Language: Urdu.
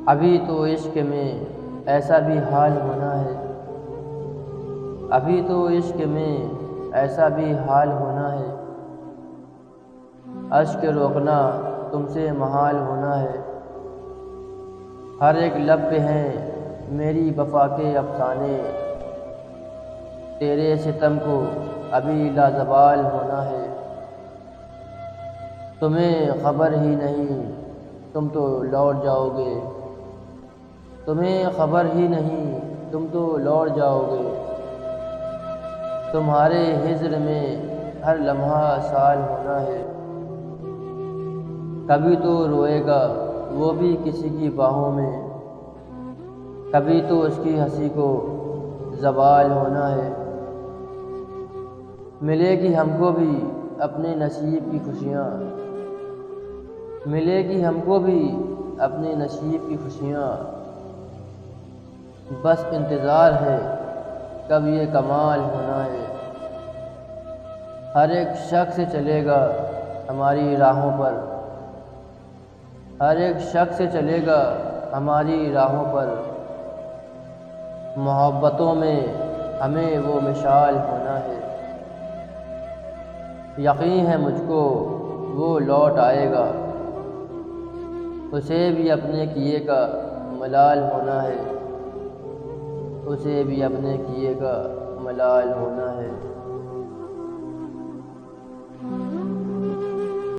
ابھی تو عشق میں ایسا بھی حال ہونا ہے، ابھی تو عشق میں ایسا بھی حال ہونا ہے، اشک روکنا تم سے محال ہونا ہے۔ ہر ایک لب پہ ہیں میری وفا کے افسانے، تیرے ستم کو ابھی لازوال ہونا ہے۔ تمہیں خبر ہی نہیں تم تو لوٹ جاؤ گے، تمہیں خبر ہی نہیں تم تو لوٹ جاؤ گے۔ تمہارے ہجر میں ہر لمحہ سال ہونا ہے، کبھی تو روئے گا وہ بھی کسی کی باہوں میں، کبھی تو اس کی ہنسی کو زوال ہونا ہے۔ ملے گی ہم کو بھی اپنے نصیب کی خوشیاں، ملے گی ہم کو بھی اپنے نصیب کی خوشیاں، بس انتظار ہے کب یہ کمال ہونا ہے۔ ہر ایک شخص چلے گا ہماری راہوں پر، ہر ایک شخص چلے گا ہماری راہوں پر، محبتوں میں ہمیں وہ مشعل ہونا ہے۔ یقین ہے مجھ کو وہ لوٹ آئے گا، اسے بھی اپنے کیے کا ملال ہونا ہے، اسے بھی اپنے کیے کا ملال ہونا ہے۔